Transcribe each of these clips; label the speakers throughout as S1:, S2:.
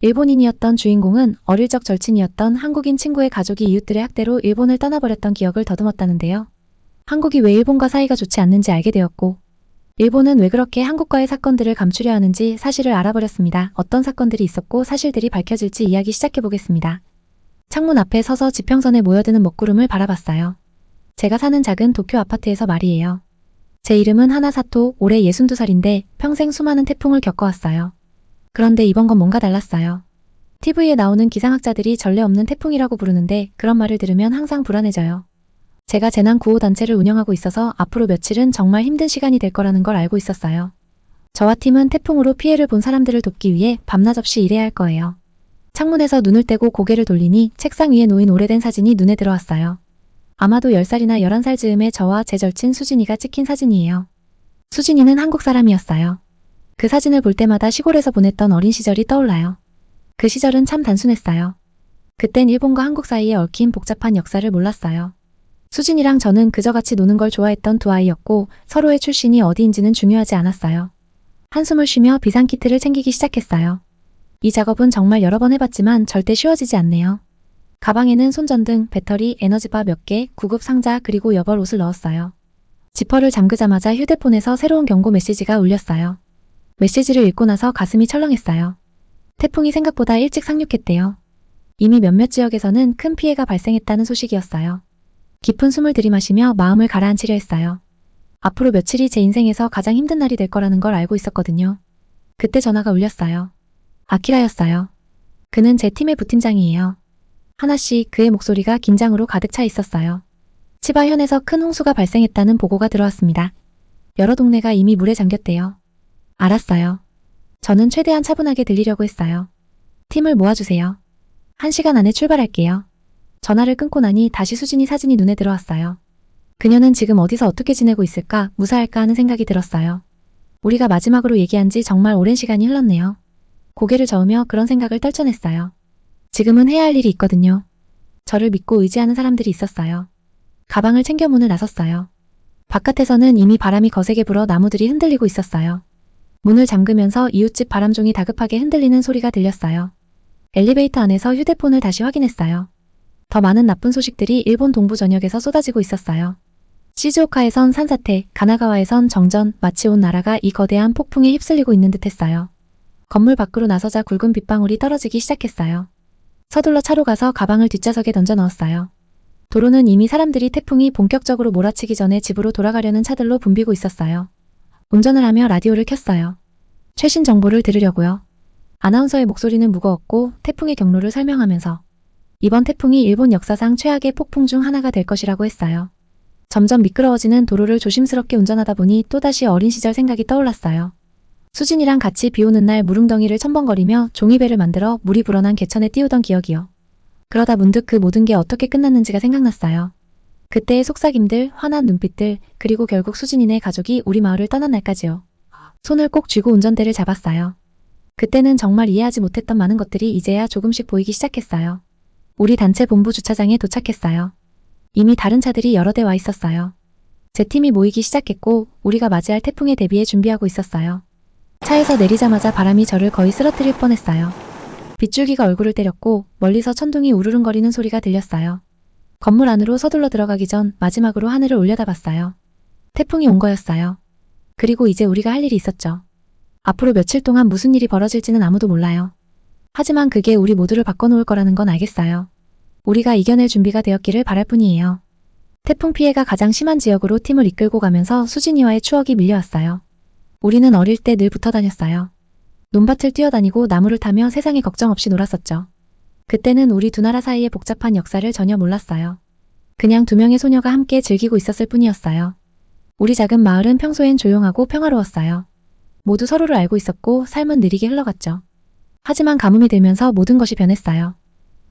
S1: 일본인이었던 주인공은 어릴 적 절친이었던 한국인 친구의 가족이 이웃들의 학대로 일본을 떠나버렸던 기억을 더듬었다는데요. 한국이 왜 일본과 사이가 좋지 않는지 알게 되었고, 일본은 왜 그렇게 한국과의 사건들을 감추려 하는지 사실을 알아버렸습니다. 어떤 사건들이 있었고 사실들이 밝혀질지 이야기 시작해보겠습니다. 창문 앞에 서서 지평선에 모여드는 먹구름을 바라봤어요. 제가 사는 작은 도쿄 아파트에서 말이에요. 제 이름은 하나사토, 올해 62살인데 평생 수많은 태풍을 겪어왔어요. 그런데 이번 건 뭔가 달랐어요. TV에 나오는 기상학자들이 전례 없는 태풍이라고 부르는데 그런 말을 들으면 항상 불안해져요. 제가 재난구호단체를 운영하고 있어서 앞으로 며칠은 정말 힘든 시간이 될 거라는 걸 알고 있었어요. 저와 팀은 태풍으로 피해를 본 사람들을 돕기 위해 밤낮 없이 일해야 할 거예요. 창문에서 눈을 떼고 고개를 돌리니 책상 위에 놓인 오래된 사진이 눈에 들어왔어요. 아마도 10살이나 11살 즈음에 저와 제 절친 수진이가 찍힌 사진이에요. 수진이는 한국 사람이었어요. 그 사진을 볼 때마다 시골에서 보냈던 어린 시절이 떠올라요. 그 시절은 참 단순했어요. 그땐 일본과 한국 사이에 얽힌 복잡한 역사를 몰랐어요. 수진이랑 저는 그저 같이 노는 걸 좋아했던 두 아이였고 서로의 출신이 어디인지는 중요하지 않았어요. 한숨을 쉬며 비상키트를 챙기기 시작했어요. 이 작업은 정말 여러 번 해봤지만 절대 쉬워지지 않네요. 가방에는 손전등, 배터리, 에너지바 몇 개, 구급 상자 그리고 여벌 옷을 넣었어요. 지퍼를 잠그자마자 휴대폰에서 새로운 경고 메시지가 울렸어요. 메시지를 읽고 나서 가슴이 철렁했어요. 태풍이 생각보다 일찍 상륙했대요. 이미 몇몇 지역에서는 큰 피해가 발생했다는 소식이었어요. 깊은 숨을 들이마시며 마음을 가라앉히려 했어요. 앞으로 며칠이 제 인생에서 가장 힘든 날이 될 거라는 걸 알고 있었거든요. 그때 전화가 울렸어요. 아키라였어요. 그는 제 팀의 부팀장이에요. 하나씩 그의 목소리가 긴장으로 가득 차 있었어요. 치바현에서 큰 홍수가 발생했다는 보고가 들어왔습니다. 여러 동네가 이미 물에 잠겼대요. 알았어요. 저는 최대한 차분하게 들리려고 했어요. 팀을 모아주세요. 1시간 안에 출발할게요. 전화를 끊고 나니 다시 수진이 사진이 눈에 들어왔어요. 그녀는 지금 어디서 어떻게 지내고 있을까, 무사할까 하는 생각이 들었어요. 우리가 마지막으로 얘기한 지 정말 오랜 시간이 흘렀네요. 고개를 저으며 그런 생각을 떨쳐냈어요. 지금은 해야 할 일이 있거든요. 저를 믿고 의지하는 사람들이 있었어요. 가방을 챙겨 문을 나섰어요. 바깥에서는 이미 바람이 거세게 불어 나무들이 흔들리고 있었어요. 문을 잠그면서 이웃집 바람종이 다급하게 흔들리는 소리가 들렸어요. 엘리베이터 안에서 휴대폰을 다시 확인했어요. 더 많은 나쁜 소식들이 일본 동부 전역에서 쏟아지고 있었어요. 시즈오카에선 산사태, 가나가와에선 정전, 마치 온 나라가 이 거대한 폭풍에 휩쓸리고 있는 듯했어요. 건물 밖으로 나서자 굵은 빗방울이 떨어지기 시작했어요. 서둘러 차로 가서 가방을 뒷좌석에 던져 넣었어요. 도로는 이미 사람들이 태풍이 본격적으로 몰아치기 전에 집으로 돌아가려는 차들로 붐비고 있었어요. 운전을 하며 라디오를 켰어요. 최신 정보를 들으려고요. 아나운서의 목소리는 무거웠고 태풍의 경로를 설명하면서 이번 태풍이 일본 역사상 최악의 폭풍 중 하나가 될 것이라고 했어요. 점점 미끄러워지는 도로를 조심스럽게 운전하다 보니 또다시 어린 시절 생각이 떠올랐어요. 수진이랑 같이 비 오는 날 무릉덩이를 첨벙거리며 종이배를 만들어 물이 불어난 개천에 띄우던 기억이요. 그러다 문득 그 모든 게 어떻게 끝났는지가 생각났어요. 그때의 속삭임들, 화난 눈빛들, 그리고 결국 수진이네 가족이 우리 마을을 떠난 날까지요. 손을 꼭 쥐고 운전대를 잡았어요. 그때는 정말 이해하지 못했던 많은 것들이 이제야 조금씩 보이기 시작했어요. 우리 단체 본부 주차장에 도착했어요. 이미 다른 차들이 여러 대 와 있었어요. 제 팀이 모이기 시작했고 우리가 맞이할 태풍에 대비해 준비하고 있었어요. 차에서 내리자마자 바람이 저를 거의 쓰러뜨릴 뻔했어요. 빗줄기가 얼굴을 때렸고 멀리서 천둥이 우르릉거리는 소리가 들렸어요. 건물 안으로 서둘러 들어가기 전 마지막으로 하늘을 올려다봤어요. 태풍이 온 거였어요. 그리고 이제 우리가 할 일이 있었죠. 앞으로 며칠 동안 무슨 일이 벌어질지는 아무도 몰라요. 하지만 그게 우리 모두를 바꿔놓을 거라는 건 알겠어요. 우리가 이겨낼 준비가 되었기를 바랄 뿐이에요. 태풍 피해가 가장 심한 지역으로 팀을 이끌고 가면서 수진이와의 추억이 밀려왔어요. 우리는 어릴 때 늘 붙어 다녔어요. 논밭을 뛰어다니고 나무를 타며 세상에 걱정 없이 놀았었죠. 그때는 우리 두 나라 사이의 복잡한 역사를 전혀 몰랐어요. 그냥 두 명의 소녀가 함께 즐기고 있었을 뿐이었어요. 우리 작은 마을은 평소엔 조용하고 평화로웠어요. 모두 서로를 알고 있었고 삶은 느리게 흘러갔죠. 하지만 가뭄이 들면서 모든 것이 변했어요.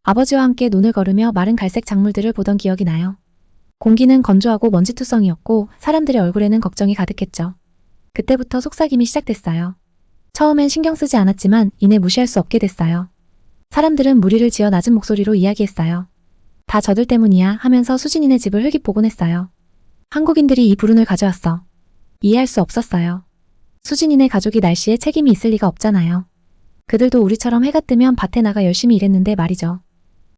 S1: 아버지와 함께 논을 걸으며 마른 갈색 작물들을 보던 기억이 나요. 공기는 건조하고 먼지투성이었고 사람들의 얼굴에는 걱정이 가득했죠. 그때부터 속삭임이 시작됐어요. 처음엔 신경 쓰지 않았지만 이내 무시할 수 없게 됐어요. 사람들은 무리를 지어 낮은 목소리로 이야기했어요. 다 저들 때문이야 하면서 수진이네 집을 흘깃보곤 했어요. 한국인들이 이 불운을 가져왔어. 이해할 수 없었어요. 수진이네 가족이 날씨에 책임이 있을 리가 없잖아요. 그들도 우리처럼 해가 뜨면 밭에 나가 열심히 일했는데 말이죠.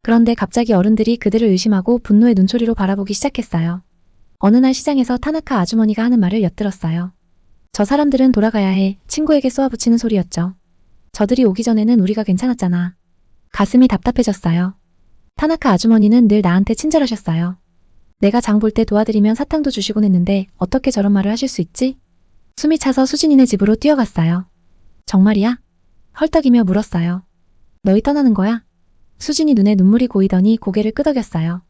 S1: 그런데 갑자기 어른들이 그들을 의심하고 분노의 눈초리로 바라보기 시작했어요. 어느 날 시장에서 타나카 아주머니가 하는 말을 엿들었어요. 저 사람들은 돌아가야 해. 친구에게 쏘아붙이는 소리였죠. 저들이 오기 전에는 우리가 괜찮았잖아. 가슴이 답답해졌어요. 타나카 아주머니는 늘 나한테 친절하셨어요. 내가 장 볼 때 도와드리면 사탕도 주시곤 했는데 어떻게 저런 말을 하실 수 있지? 숨이 차서 수진이네 집으로 뛰어갔어요. 정말이야? 헐떡이며 물었어요. 너희 떠나는 거야? 수진이 눈에 눈물이 고이더니 고개를 끄덕였어요.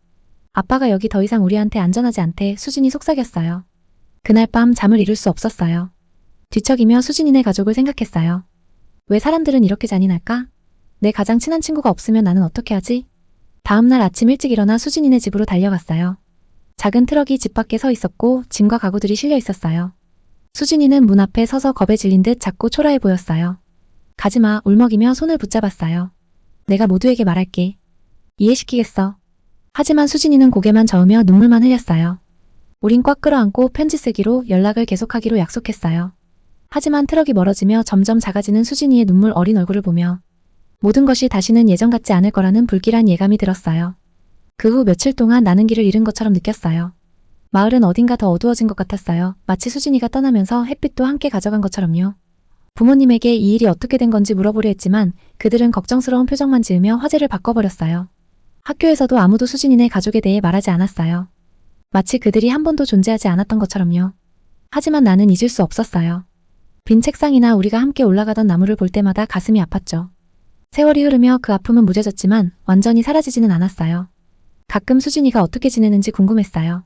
S1: 아빠가 여기 더 이상 우리한테 안전하지 않대. 수진이 속삭였어요. 그날 밤 잠을 이룰 수 없었어요. 뒤척이며 수진이네 가족을 생각했어요. 왜 사람들은 이렇게 잔인할까? 내 가장 친한 친구가 없으면 나는 어떻게 하지? 다음날 아침 일찍 일어나 수진이네 집으로 달려갔어요. 작은 트럭이 집 밖에 서 있었고 짐과 가구들이 실려 있었어요. 수진이는 문 앞에 서서 겁에 질린 듯 작고 초라해 보였어요. 가지마, 울먹이며 손을 붙잡았어요. 내가 모두에게 말할게. 이해시키겠어. 하지만 수진이는 고개만 저으며 눈물만 흘렸어요. 우린 꽉 끌어안고 편지 쓰기로 연락을 계속하기로 약속했어요. 하지만 트럭이 멀어지며 점점 작아지는 수진이의 눈물 어린 얼굴을 보며 모든 것이 다시는 예전 같지 않을 거라는 불길한 예감이 들었어요. 그 후 며칠 동안 나는 길을 잃은 것처럼 느꼈어요. 마을은 어딘가 더 어두워진 것 같았어요. 마치 수진이가 떠나면서 햇빛도 함께 가져간 것처럼요. 부모님에게 이 일이 어떻게 된 건지 물어보려 했지만 그들은 걱정스러운 표정만 지으며 화제를 바꿔버렸어요. 학교에서도 아무도 수진이네 가족에 대해 말하지 않았어요. 마치 그들이 한 번도 존재하지 않았던 것처럼요. 하지만 나는 잊을 수 없었어요. 빈 책상이나 우리가 함께 올라가던 나무를 볼 때마다 가슴이 아팠죠. 세월이 흐르며 그 아픔은 무뎌졌지만 완전히 사라지지는 않았어요. 가끔 수진이가 어떻게 지내는지 궁금했어요.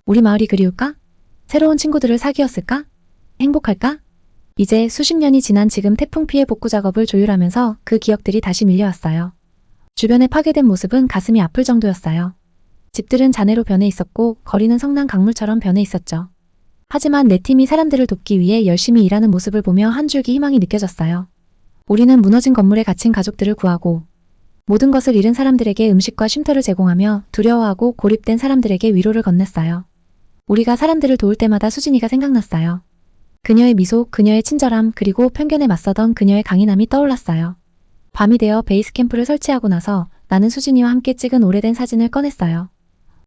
S1: 우리 마을이 그리울까? 새로운 친구들을 사귀었을까? 행복할까? 이제 수십 년이 지난 지금 태풍 피해 복구 작업을 조율하면서 그 기억들이 다시 밀려왔어요. 주변에 파괴된 모습은 가슴이 아플 정도였어요. 집들은 잔해로 변해 있었고 거리는 성난 강물처럼 변해 있었죠. 하지만 내 팀이 사람들을 돕기 위해 열심히 일하는 모습을 보며 한 줄기 희망이 느껴졌어요. 우리는 무너진 건물에 갇힌 가족들을 구하고 모든 것을 잃은 사람들에게 음식과 쉼터를 제공하며 두려워하고 고립된 사람들에게 위로를 건넸어요. 우리가 사람들을 도울 때마다 수진이가 생각났어요. 그녀의 미소, 그녀의 친절함, 그리고 편견에 맞서던 그녀의 강인함이 떠올랐어요. 밤이 되어 베이스 캠프를 설치하고 나서 나는 수진이와 함께 찍은 오래된 사진을 꺼냈어요.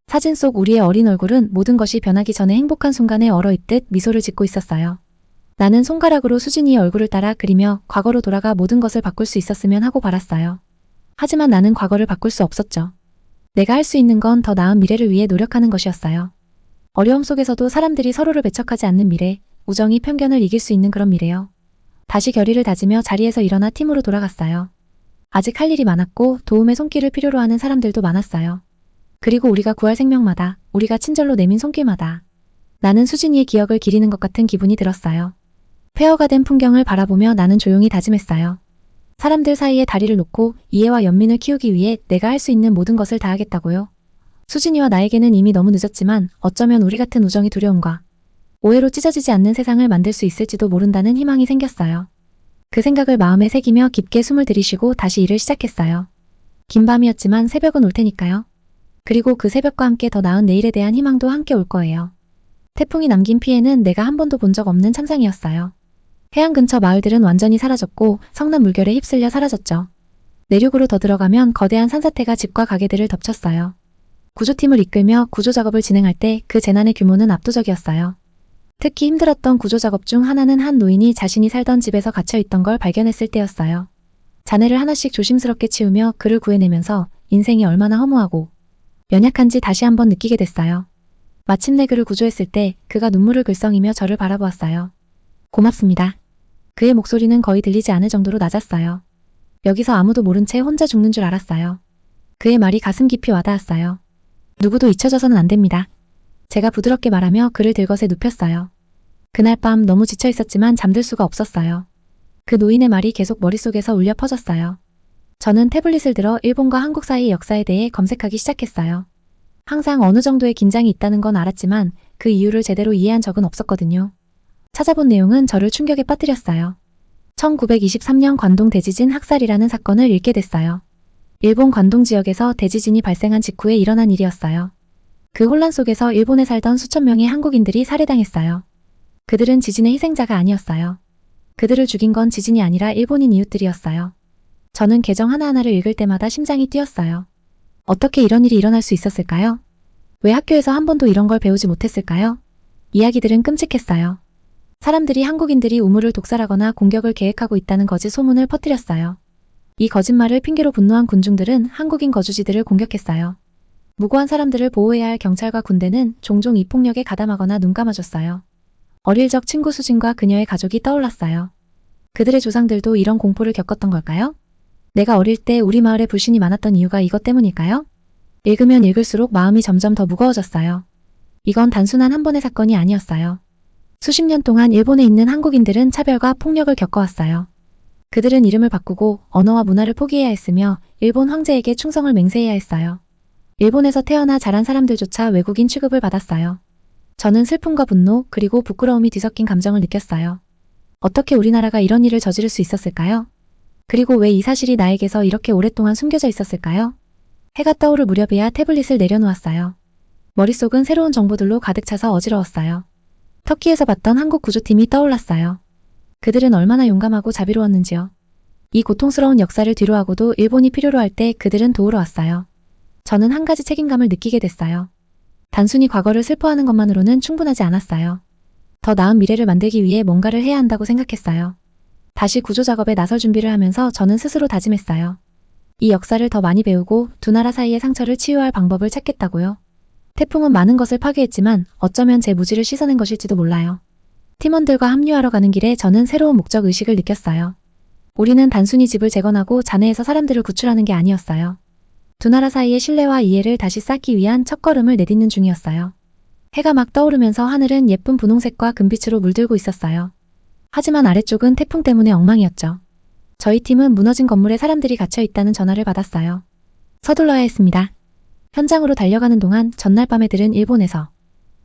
S1: 사진 속 우리의 어린 얼굴은 모든 것이 변하기 전에 행복한 순간에 얼어있듯 미소를 짓고 있었어요. 나는 손가락으로 수진이의 얼굴을 따라 그리며 과거로 돌아가 모든 것을 바꿀 수 있었으면 하고 바랐어요. 하지만 나는 과거를 바꿀 수 없었죠. 내가 할 수 있는 건 더 나은 미래를 위해 노력하는 것이었어요. 어려움 속에서도 사람들이 서로를 배척하지 않는 미래, 우정이 편견을 이길 수 있는 그런 미래요. 다시 결의를 다지며 자리에서 일어나 팀으로 돌아갔어요. 아직 할 일이 많았고 도움의 손길을 필요로 하는 사람들도 많았어요. 그리고 우리가 구할 생명마다, 우리가 친절로 내민 손길마다 나는 수진이의 기억을 기리는 것 같은 기분이 들었어요. 폐허가 된 풍경을 바라보며 나는 조용히 다짐했어요. 사람들 사이에 다리를 놓고 이해와 연민을 키우기 위해 내가 할 수 있는 모든 것을 다하겠다고요. 수진이와 나에게는 이미 너무 늦었지만 어쩌면 우리 같은 우정이 두려움과 오해로 찢어지지 않는 세상을 만들 수 있을지도 모른다는 희망이 생겼어요. 그 생각을 마음에 새기며 깊게 숨을 들이쉬고 다시 일을 시작했어요. 긴 밤이었지만 새벽은 올 테니까요. 그리고 그 새벽과 함께 더 나은 내일에 대한 희망도 함께 올 거예요. 태풍이 남긴 피해는 내가 한 번도 본 적 없는 참상이었어요. 해안 근처 마을들은 완전히 사라졌고 성난 물결에 휩쓸려 사라졌죠. 내륙으로 더 들어가면 거대한 산사태가 집과 가게들을 덮쳤어요. 구조팀을 이끌며 구조작업을 진행할 때 그 재난의 규모는 압도적이었어요. 특히 힘들었던 구조작업 중 하나는 한 노인이 자신이 살던 집에서 갇혀있던 걸 발견했을 때였어요. 잔해를 하나씩 조심스럽게 치우며 그를 구해내면서 인생이 얼마나 허무하고 연약한지 다시 한번 느끼게 됐어요. 마침내 그를 구조했을 때 그가 눈물을 글썽이며 저를 바라보았어요. 고맙습니다. 그의 목소리는 거의 들리지 않을 정도로 낮았어요. 여기서 아무도 모른 채 혼자 죽는 줄 알았어요. 그의 말이 가슴 깊이 와닿았어요. 누구도 잊혀져서는 안 됩니다. 제가 부드럽게 말하며 그를 들것에 눕혔어요. 그날 밤 너무 지쳐 있었지만 잠들 수가 없었어요. 그 노인의 말이 계속 머릿속에서 울려 퍼졌어요. 저는 태블릿을 들어 일본과 한국 사이의 역사에 대해 검색하기 시작했어요. 항상 어느 정도의 긴장이 있다는 건 알았지만 그 이유를 제대로 이해한 적은 없었거든요. 찾아본 내용은 저를 충격에 빠뜨렸어요. 1923년 관동 대지진 학살이라는 사건을 읽게 됐어요. 일본 관동 지역에서 대지진이 발생한 직후에 일어난 일이었어요. 그 혼란 속에서 일본에 살던 수천 명의 한국인들이 살해당했어요. 그들은 지진의 희생자가 아니었어요. 그들을 죽인 건 지진이 아니라 일본인 이웃들이었어요. 저는 계정 하나하나를 읽을 때마다 심장이 뛰었어요. 어떻게 이런 일이 일어날 수 있었을까요? 왜 학교에서 한 번도 이런 걸 배우지 못했을까요? 이야기들은 끔찍했어요. 사람들이 한국인들이 우물을 독살하거나 공격을 계획하고 있다는 거짓 소문을 퍼뜨렸어요. 이 거짓말을 핑계로 분노한 군중들은 한국인 거주지들을 공격했어요. 무고한 사람들을 보호해야 할 경찰과 군대는 종종 이 폭력에 가담하거나 눈감아줬어요. 어릴 적 친구 수진과 그녀의 가족이 떠올랐어요. 그들의 조상들도 이런 공포를 겪었던 걸까요? 내가 어릴 때 우리 마을에 불신이 많았던 이유가 이것 때문일까요? 읽으면 읽을수록 마음이 점점 더 무거워졌어요. 이건 단순한 한 번의 사건이 아니었어요. 수십 년 동안 일본에 있는 한국인들은 차별과 폭력을 겪어왔어요. 그들은 이름을 바꾸고 언어와 문화를 포기해야 했으며 일본 황제에게 충성을 맹세해야 했어요. 일본에서 태어나 자란 사람들조차 외국인 취급을 받았어요. 저는 슬픔과 분노 그리고 부끄러움이 뒤섞인 감정을 느꼈어요. 어떻게 우리나라가 이런 일을 저지를 수 있었을까요? 그리고 왜 이 사실이 나에게서 이렇게 오랫동안 숨겨져 있었을까요? 해가 떠오를 무렵이야 태블릿을 내려놓았어요. 머릿속은 새로운 정보들로 가득 차서 어지러웠어요. 터키에서 봤던 한국 구조팀이 떠올랐어요. 그들은 얼마나 용감하고 자비로웠는지요. 이 고통스러운 역사를 뒤로하고도 일본이 필요로 할 때 그들은 도우러 왔어요. 저는 한 가지 책임감을 느끼게 됐어요. 단순히 과거를 슬퍼하는 것만으로는 충분하지 않았어요. 더 나은 미래를 만들기 위해 뭔가를 해야 한다고 생각했어요. 다시 구조 작업에 나설 준비를 하면서 저는 스스로 다짐했어요. 이 역사를 더 많이 배우고 두 나라 사이의 상처를 치유할 방법을 찾겠다고요. 태풍은 많은 것을 파괴했지만 어쩌면 제 무지를 씻어낸 것일지도 몰라요. 팀원들과 합류하러 가는 길에 저는 새로운 목적 의식을 느꼈어요. 우리는 단순히 집을 재건하고 잔해에서 사람들을 구출하는 게 아니었어요. 두 나라 사이의 신뢰와 이해를 다시 쌓기 위한 첫걸음을 내딛는 중이었어요. 해가 막 떠오르면서 하늘은 예쁜 분홍색과 금빛으로 물들고 있었어요. 하지만 아래쪽은 태풍 때문에 엉망이었죠. 저희 팀은 무너진 건물에 사람들이 갇혀 있다는 전화를 받았어요. 서둘러야 했습니다. 현장으로 달려가는 동안 전날 밤에 들은 일본에서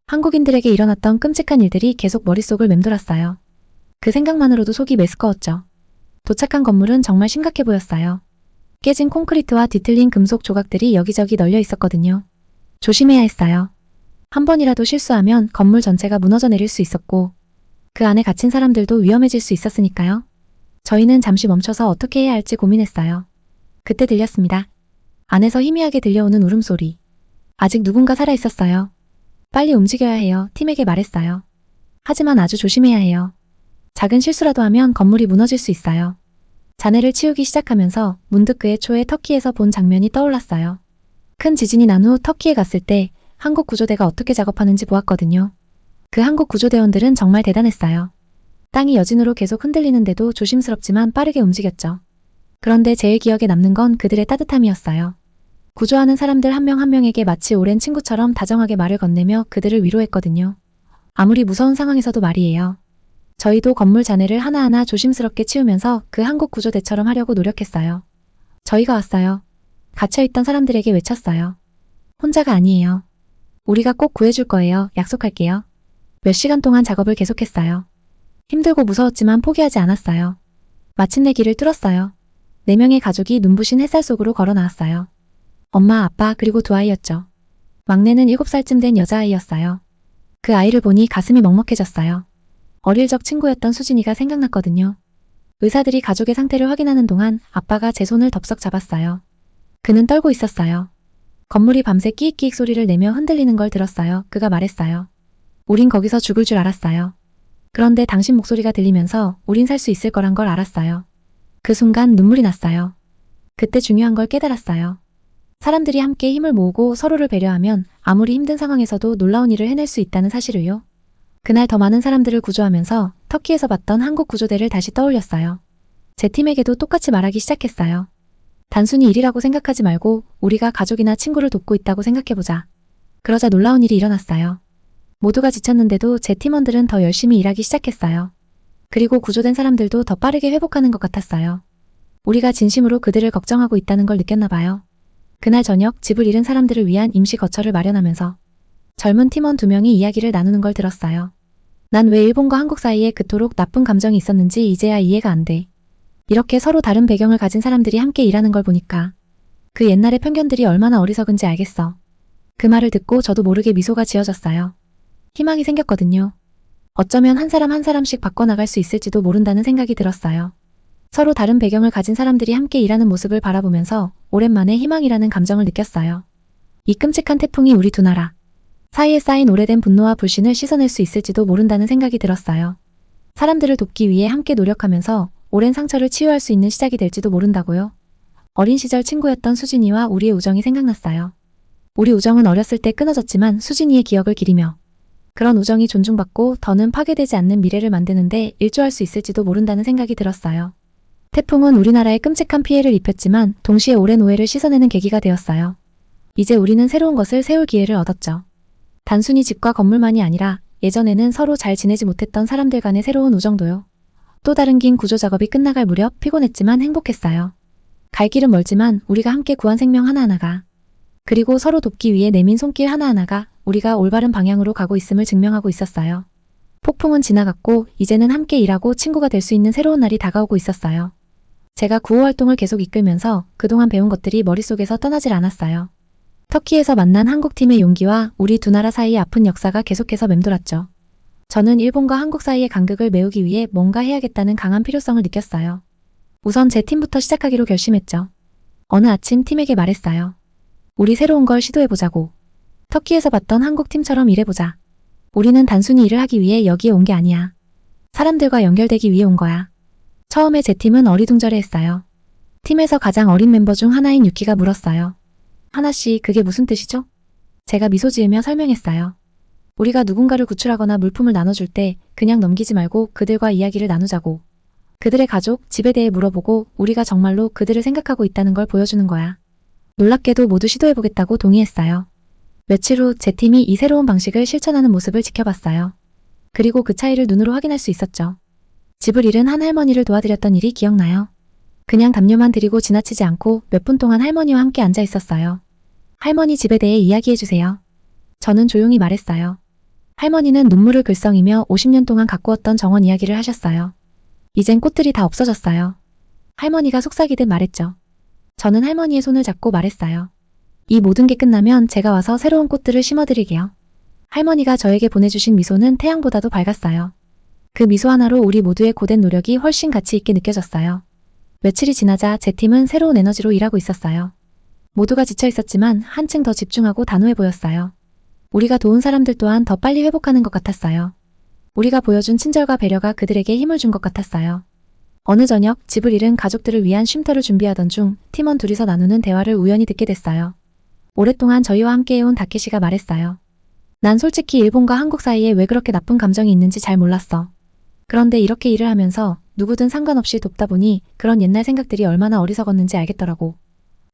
S1: 한국인들에게 일어났던 끔찍한 일들이 계속 머릿속을 맴돌았어요. 그 생각만으로도 속이 메스꺼웠죠. 도착한 건물은 정말 심각해 보였어요. 깨진 콘크리트와 뒤틀린 금속 조각들이 여기저기 널려 있었거든요. 조심해야 했어요. 한 번이라도 실수하면 건물 전체가 무너져 내릴 수 있었고 그 안에 갇힌 사람들도 위험해질 수 있었으니까요. 저희는 잠시 멈춰서 어떻게 해야 할지 고민했어요. 그때 들렸습니다. 안에서 희미하게 들려오는 울음소리. 아직 누군가 살아있었어요. 빨리 움직여야 해요. 팀에게 말했어요. 하지만 아주 조심해야 해요. 작은 실수라도 하면 건물이 무너질 수 있어요. 잔해를 치우기 시작하면서 문득 그해 초에 터키에서 본 장면이 떠올랐어요. 큰 지진이 난 후 터키에 갔을 때 한국 구조대가 어떻게 작업하는지 보았거든요. 그 한국 구조대원들은 정말 대단했어요. 땅이 여진으로 계속 흔들리는데도 조심스럽지만 빠르게 움직였죠. 그런데 제일 기억에 남는 건 그들의 따뜻함이었어요. 구조하는 사람들 한 명 한 명에게 마치 오랜 친구처럼 다정하게 말을 건네며 그들을 위로했거든요. 아무리 무서운 상황에서도 말이에요. 저희도 건물 잔해를 하나하나 조심스럽게 치우면서 그 한국 구조대처럼 하려고 노력했어요. 저희가 왔어요. 갇혀있던 사람들에게 외쳤어요. 혼자가 아니에요. 우리가 꼭 구해줄 거예요. 약속할게요. 몇 시간 동안 작업을 계속했어요. 힘들고 무서웠지만 포기하지 않았어요. 마침내 길을 뚫었어요. 4명의 가족이 눈부신 햇살 속으로 걸어 나왔어요. 엄마, 아빠, 그리고 두 아이였죠. 막내는 7살쯤 된 여자아이였어요. 그 아이를 보니 가슴이 먹먹해졌어요. 어릴 적 친구였던 수진이가 생각났거든요. 의사들이 가족의 상태를 확인하는 동안 아빠가 제 손을 덥석 잡았어요. 그는 떨고 있었어요. 건물이 밤새 끼익끼익 소리를 내며 흔들리는 걸 들었어요. 그가 말했어요. 우린 거기서 죽을 줄 알았어요. 그런데 당신 목소리가 들리면서 우린 살 수 있을 거란 걸 알았어요. 그 순간 눈물이 났어요. 그때 중요한 걸 깨달았어요. 사람들이 함께 힘을 모으고 서로를 배려하면 아무리 힘든 상황에서도 놀라운 일을 해낼 수 있다는 사실을요. 그날 더 많은 사람들을 구조하면서 터키에서 봤던 한국 구조대를 다시 떠올렸어요. 제 팀에게도 똑같이 말하기 시작했어요. 단순히 일이라고 생각하지 말고 우리가 가족이나 친구를 돕고 있다고 생각해보자. 그러자 놀라운 일이 일어났어요. 모두가 지쳤는데도 제 팀원들은 더 열심히 일하기 시작했어요. 그리고 구조된 사람들도 더 빠르게 회복하는 것 같았어요. 우리가 진심으로 그들을 걱정하고 있다는 걸 느꼈나 봐요. 그날 저녁 집을 잃은 사람들을 위한 임시 거처를 마련하면서 젊은 팀원 2명이 이야기를 나누는 걸 들었어요. 난 왜 일본과 한국 사이에 그토록 나쁜 감정이 있었는지 이제야 이해가 안 돼. 이렇게 서로 다른 배경을 가진 사람들이 함께 일하는 걸 보니까 그 옛날의 편견들이 얼마나 어리석은지 알겠어. 그 말을 듣고 저도 모르게 미소가 지어졌어요. 희망이 생겼거든요. 어쩌면 한 사람 한 사람씩 바꿔나갈 수 있을지도 모른다는 생각이 들었어요. 서로 다른 배경을 가진 사람들이 함께 일하는 모습을 바라보면서 오랜만에 희망이라는 감정을 느꼈어요. 이 끔찍한 태풍이 우리 두 나라 사이에 쌓인 오래된 분노와 불신을 씻어낼 수 있을지도 모른다는 생각이 들었어요. 사람들을 돕기 위해 함께 노력하면서 오랜 상처를 치유할 수 있는 시작이 될지도 모른다고요. 어린 시절 친구였던 수진이와 우리의 우정이 생각났어요. 우리 우정은 어렸을 때 끊어졌지만 수진이의 기억을 기리며 그런 우정이 존중받고 더는 파괴되지 않는 미래를 만드는데 일조할 수 있을지도 모른다는 생각이 들었어요. 태풍은 우리나라에 끔찍한 피해를 입혔지만 동시에 오랜 오해를 씻어내는 계기가 되었어요. 이제 우리는 새로운 것을 세울 기회를 얻었죠. 단순히 집과 건물만이 아니라 예전에는 서로 잘 지내지 못했던 사람들 간의 새로운 우정도요. 또 다른 긴 구조 작업이 끝나갈 무렵 피곤했지만 행복했어요. 갈 길은 멀지만 우리가 함께 구한 생명 하나하나가 그리고 서로 돕기 위해 내민 손길 하나하나가 우리가 올바른 방향으로 가고 있음을 증명하고 있었어요. 폭풍은 지나갔고 이제는 함께 일하고 친구가 될 수 있는 새로운 날이 다가오고 있었어요. 제가 구호 활동을 계속 이끌면서 그동안 배운 것들이 머릿속에서 떠나질 않았어요. 터키에서 만난 한국팀의 용기와 우리 두 나라 사이의 아픈 역사가 계속해서 맴돌았죠. 저는 일본과 한국 사이의 간극을 메우기 위해 뭔가 해야겠다는 강한 필요성을 느꼈어요. 우선 제 팀부터 시작하기로 결심했죠. 어느 아침 팀에게 말했어요. 우리 새로운 걸 시도해보자고. 터키에서 봤던 한국 팀처럼 일해보자. 우리는 단순히 일을 하기 위해 여기에 온 게 아니야. 사람들과 연결되기 위해 온 거야. 처음에 제 팀은 어리둥절해했어요. 팀에서 가장 어린 멤버 중 하나인 유키가 물었어요. 하나씨, 그게 무슨 뜻이죠? 제가 미소 지으며 설명했어요. 우리가 누군가를 구출하거나 물품을 나눠줄 때 그냥 넘기지 말고 그들과 이야기를 나누자고. 그들의 가족, 집에 대해 물어보고 우리가 정말로 그들을 생각하고 있다는 걸 보여주는 거야. 놀랍게도 모두 시도해보겠다고 동의했어요. 며칠 후 제 팀이 이 새로운 방식을 실천하는 모습을 지켜봤어요. 그리고 그 차이를 눈으로 확인할 수 있었죠. 집을 잃은 한 할머니를 도와드렸던 일이 기억나요. 그냥 담요만 드리고 지나치지 않고 몇 분 동안 할머니와 함께 앉아 있었어요. 할머니 집에 대해 이야기해주세요. 저는 조용히 말했어요. 할머니는 눈물을 글썽이며 50년 동안 가꾸었던 정원 이야기를 하셨어요. 이젠 꽃들이 다 없어졌어요. 할머니가 속삭이듯 말했죠. 저는 할머니의 손을 잡고 말했어요. 이 모든 게 끝나면 제가 와서 새로운 꽃들을 심어드릴게요. 할머니가 저에게 보내주신 미소는 태양보다도 밝았어요. 그 미소 하나로 우리 모두의 고된 노력이 훨씬 가치 있게 느껴졌어요. 며칠이 지나자 제 팀은 새로운 에너지로 일하고 있었어요. 모두가 지쳐 있었지만 한층 더 집중하고 단호해 보였어요. 우리가 도운 사람들 또한 더 빨리 회복하는 것 같았어요. 우리가 보여준 친절과 배려가 그들에게 힘을 준 것 같았어요. 어느 저녁 집을 잃은 가족들을 위한 쉼터를 준비하던 중 팀원 둘이서 나누는 대화를 우연히 듣게 됐어요. 오랫동안 저희와 함께해온 다케시가 말했어요. 난 솔직히 일본과 한국 사이에 왜 그렇게 나쁜 감정이 있는지 잘 몰랐어. 그런데 이렇게 일을 하면서 누구든 상관없이 돕다 보니 그런 옛날 생각들이 얼마나 어리석었는지 알겠더라고.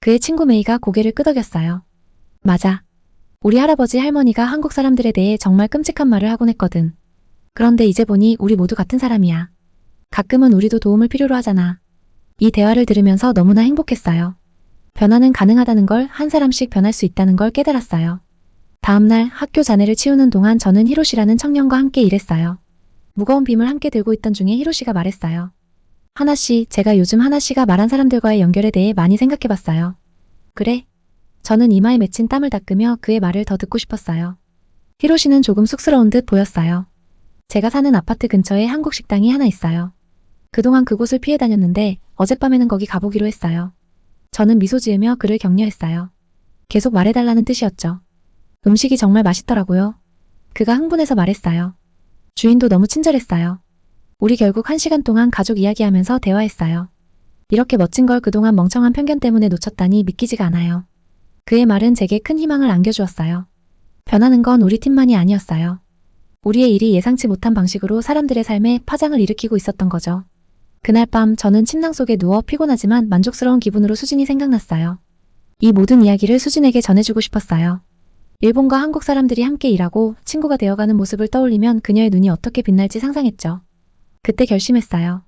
S1: 그의 친구 메이가 고개를 끄덕였어요. 맞아. 우리 할아버지 할머니가 한국 사람들에 대해 정말 끔찍한 말을 하곤 했거든. 그런데 이제 보니 우리 모두 같은 사람이야. 가끔은 우리도 도움을 필요로 하잖아. 이 대화를 들으면서 너무나 행복했어요. 변화는 가능하다는 걸, 한 사람씩 변할 수 있다는 걸 깨달았어요. 다음날 학교 잔해를 치우는 동안 저는 히로시라는 청년과 함께 일했어요. 무거운 빔을 함께 들고 있던 중에 히로시가 말했어요. 하나씨, 제가 요즘 하나씨가 말한 사람들과의 연결에 대해 많이 생각해봤어요. 그래? 저는 이마에 맺힌 땀을 닦으며 그의 말을 더 듣고 싶었어요. 히로시는 조금 쑥스러운 듯 보였어요. 제가 사는 아파트 근처에 한국 식당이 하나 있어요. 그동안 그곳을 피해 다녔는데 어젯밤에는 거기 가보기로 했어요. 저는 미소 지으며 그를 격려했어요. 계속 말해달라는 뜻이었죠. 음식이 정말 맛있더라고요. 그가 흥분해서 말했어요. 주인도 너무 친절했어요. 우리 결국 1시간 동안 가족 이야기하면서 대화했어요. 이렇게 멋진 걸 그동안 멍청한 편견 때문에 놓쳤다니 믿기지가 않아요. 그의 말은 제게 큰 희망을 안겨주었어요. 변하는 건 우리 팀만이 아니었어요. 우리의 일이 예상치 못한 방식으로 사람들의 삶에 파장을 일으키고 있었던 거죠. 그날 밤 저는 침낭 속에 누워 피곤하지만 만족스러운 기분으로 수진이 생각났어요. 이 모든 이야기를 수진에게 전해주고 싶었어요. 일본과 한국 사람들이 함께 일하고 친구가 되어가는 모습을 떠올리면 그녀의 눈이 어떻게 빛날지 상상했죠. 그때 결심했어요.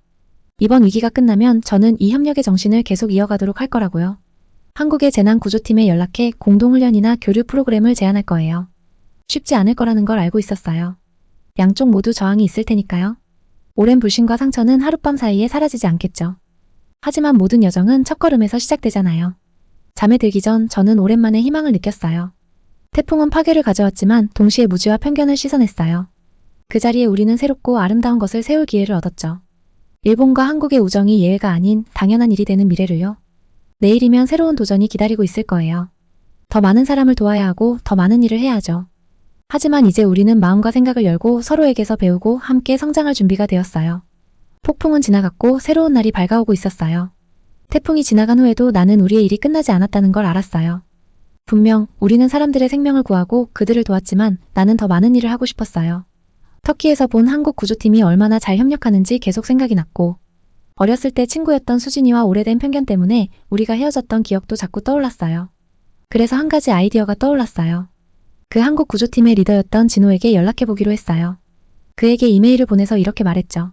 S1: 이번 위기가 끝나면 저는 이 협력의 정신을 계속 이어가도록 할 거라고요. 한국의 재난구조팀에 연락해 공동훈련이나 교류 프로그램을 제안할 거예요. 쉽지 않을 거라는 걸 알고 있었어요. 양쪽 모두 저항이 있을 테니까요. 오랜 불신과 상처는 하룻밤 사이에 사라지지 않겠죠. 하지만 모든 여정은 첫걸음에서 시작되잖아요. 잠에 들기 전 저는 오랜만에 희망을 느꼈어요. 태풍은 파괴를 가져왔지만 동시에 무지와 편견을 씻어냈어요. 그 자리에 우리는 새롭고 아름다운 것을 세울 기회를 얻었죠. 일본과 한국의 우정이 예외가 아닌 당연한 일이 되는 미래를요. 내일이면 새로운 도전이 기다리고 있을 거예요. 더 많은 사람을 도와야 하고 더 많은 일을 해야 하죠. 하지만 이제 우리는 마음과 생각을 열고 서로에게서 배우고 함께 성장할 준비가 되었어요. 폭풍은 지나갔고 새로운 날이 밝아오고 있었어요. 태풍이 지나간 후에도 나는 우리의 일이 끝나지 않았다는 걸 알았어요. 분명 우리는 사람들의 생명을 구하고 그들을 도왔지만 나는 더 많은 일을 하고 싶었어요. 터키에서 본 한국 구조팀이 얼마나 잘 협력하는지 계속 생각이 났고, 어렸을 때 친구였던 수진이와 오래된 편견 때문에 우리가 헤어졌던 기억도 자꾸 떠올랐어요. 그래서 한 가지 아이디어가 떠올랐어요. 그 한국 구조팀의 리더였던 진호에게 연락해보기로 했어요. 그에게 이메일을 보내서 이렇게 말했죠.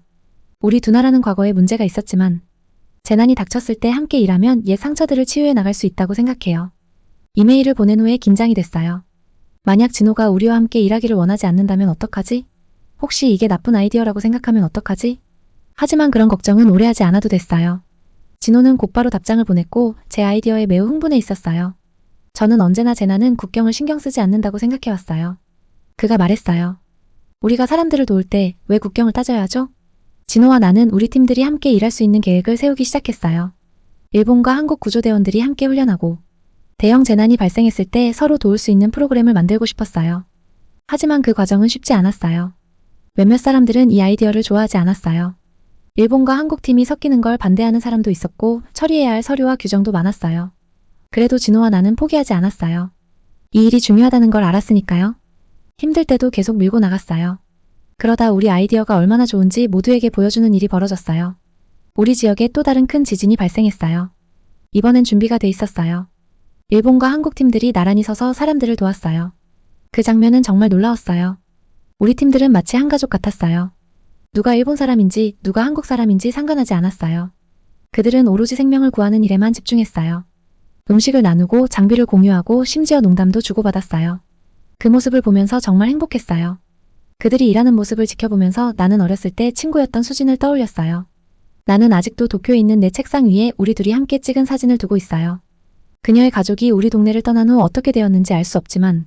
S1: 우리 두 나라는 과거에 문제가 있었지만 재난이 닥쳤을 때 함께 일하면 옛 상처들을 치유해 나갈 수 있다고 생각해요. 이메일을 보낸 후에 긴장이 됐어요. 만약 진호가 우리와 함께 일하기를 원하지 않는다면 어떡하지? 혹시 이게 나쁜 아이디어라고 생각하면 어떡하지? 하지만 그런 걱정은 오래 하지 않아도 됐어요. 진호는 곧바로 답장을 보냈고 제 아이디어에 매우 흥분해 있었어요. 저는 언제나 재난은 국경을 신경 쓰지 않는다고 생각해왔어요. 그가 말했어요. 우리가 사람들을 도울 때 왜 국경을 따져야 하죠? 진호와 나는 우리 팀들이 함께 일할 수 있는 계획을 세우기 시작했어요. 일본과 한국 구조대원들이 함께 훈련하고 대형 재난이 발생했을 때 서로 도울 수 있는 프로그램을 만들고 싶었어요. 하지만 그 과정은 쉽지 않았어요. 몇몇 사람들은 이 아이디어를 좋아하지 않았어요. 일본과 한국 팀이 섞이는 걸 반대하는 사람도 있었고 처리해야 할 서류와 규정도 많았어요. 그래도 진호와 나는 포기하지 않았어요. 이 일이 중요하다는 걸 알았으니까요. 힘들 때도 계속 밀고 나갔어요. 그러다 우리 아이디어가 얼마나 좋은지 모두에게 보여주는 일이 벌어졌어요. 우리 지역에 또 다른 큰 지진이 발생했어요. 이번엔 준비가 돼 있었어요. 일본과 한국 팀들이 나란히 서서 사람들을 도왔어요. 그 장면은 정말 놀라웠어요. 우리 팀들은 마치 한 가족 같았어요. 누가 일본 사람인지 누가 한국 사람인지 상관하지 않았어요. 그들은 오로지 생명을 구하는 일에만 집중했어요. 음식을 나누고 장비를 공유하고 심지어 농담도 주고받았어요. 그 모습을 보면서 정말 행복했어요. 그들이 일하는 모습을 지켜보면서 나는 어렸을 때 친구였던 수진을 떠올렸어요. 나는 아직도 도쿄에 있는 내 책상 위에 우리 둘이 함께 찍은 사진을 두고 있어요. 그녀의 가족이 우리 동네를 떠난 후 어떻게 되었는지 알 수 없지만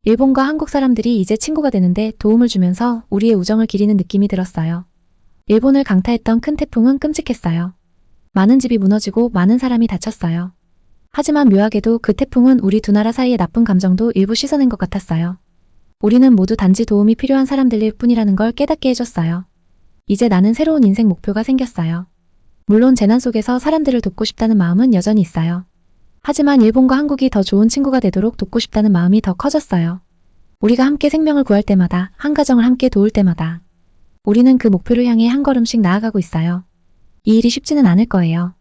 S1: 일본과 한국 사람들이 이제 친구가 되는데 도움을 주면서 우리의 우정을 기리는 느낌이 들었어요. 일본을 강타했던 큰 태풍은 끔찍했어요. 많은 집이 무너지고 많은 사람이 다쳤어요. 하지만 묘하게도 그 태풍은 우리 두 나라 사이의 나쁜 감정도 일부 씻어낸 것 같았어요. 우리는 모두 단지 도움이 필요한 사람들일 뿐이라는 걸 깨닫게 해줬어요. 이제 나는 새로운 인생 목표가 생겼어요. 물론 재난 속에서 사람들을 돕고 싶다는 마음은 여전히 있어요. 하지만 일본과 한국이 더 좋은 친구가 되도록 돕고 싶다는 마음이 더 커졌어요. 우리가 함께 생명을 구할 때마다, 한 가정을 함께 도울 때마다 우리는 그 목표를 향해 한 걸음씩 나아가고 있어요. 이 일이 쉽지는 않을 거예요.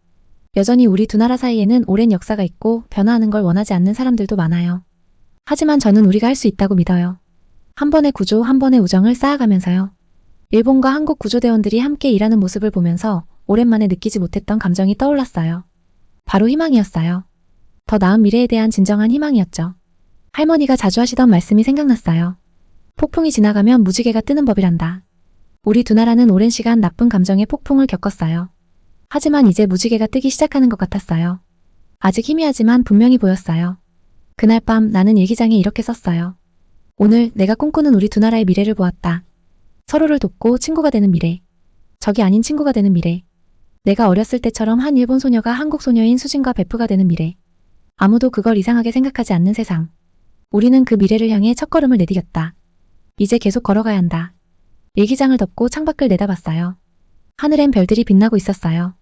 S1: 여전히 우리 두 나라 사이에는 오랜 역사가 있고 변화하는 걸 원하지 않는 사람들도 많아요. 하지만 저는 우리가 할 수 있다고 믿어요. 한 번의 구조, 한 번의 우정을 쌓아가면서요. 일본과 한국 구조대원들이 함께 일하는 모습을 보면서 오랜만에 느끼지 못했던 감정이 떠올랐어요. 바로 희망이었어요. 더 나은 미래에 대한 진정한 희망이었죠. 할머니가 자주 하시던 말씀이 생각났어요. 폭풍이 지나가면 무지개가 뜨는 법이란다. 우리 두 나라는 오랜 시간 나쁜 감정의 폭풍을 겪었어요. 하지만 이제 무지개가 뜨기 시작하는 것 같았어요. 아직 희미하지만 분명히 보였어요. 그날 밤 나는 일기장에 이렇게 썼어요. 오늘 내가 꿈꾸는 우리 두 나라의 미래를 보았다. 서로를 돕고 친구가 되는 미래. 적이 아닌 친구가 되는 미래. 내가 어렸을 때처럼 한 일본 소녀가 한국 소녀인 수진과 베프가 되는 미래. 아무도 그걸 이상하게 생각하지 않는 세상. 우리는 그 미래를 향해 첫걸음을 내디뎠다. 이제 계속 걸어가야 한다. 일기장을 덮고 창밖을 내다봤어요. 하늘엔 별들이 빛나고 있었어요.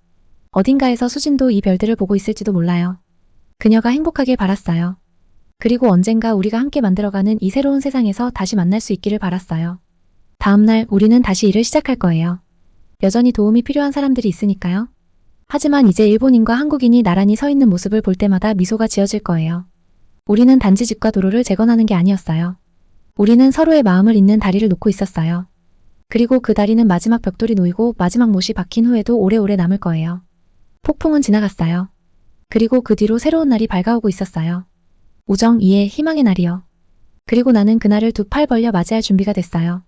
S1: 어딘가에서 수진도 이 별들을 보고 있을지도 몰라요. 그녀가 행복하길 바랐어요. 그리고 언젠가 우리가 함께 만들어가는 이 새로운 세상에서 다시 만날 수 있기를 바랐어요. 다음날 우리는 다시 일을 시작할 거예요. 여전히 도움이 필요한 사람들이 있으니까요. 하지만 이제 일본인과 한국인이 나란히 서 있는 모습을 볼 때마다 미소가 지어질 거예요. 우리는 단지 집과 도로를 재건하는 게 아니었어요. 우리는 서로의 마음을 잇는 다리를 놓고 있었어요. 그리고 그 다리는 마지막 벽돌이 놓이고 마지막 못이 박힌 후에도 오래오래 남을 거예요. 폭풍은 지나갔어요. 그리고 그 뒤로 새로운 날이 밝아오고 있었어요. 우정, 이해, 희망의 날이요. 그리고 나는 그날을 두 팔 벌려 맞이할 준비가 됐어요.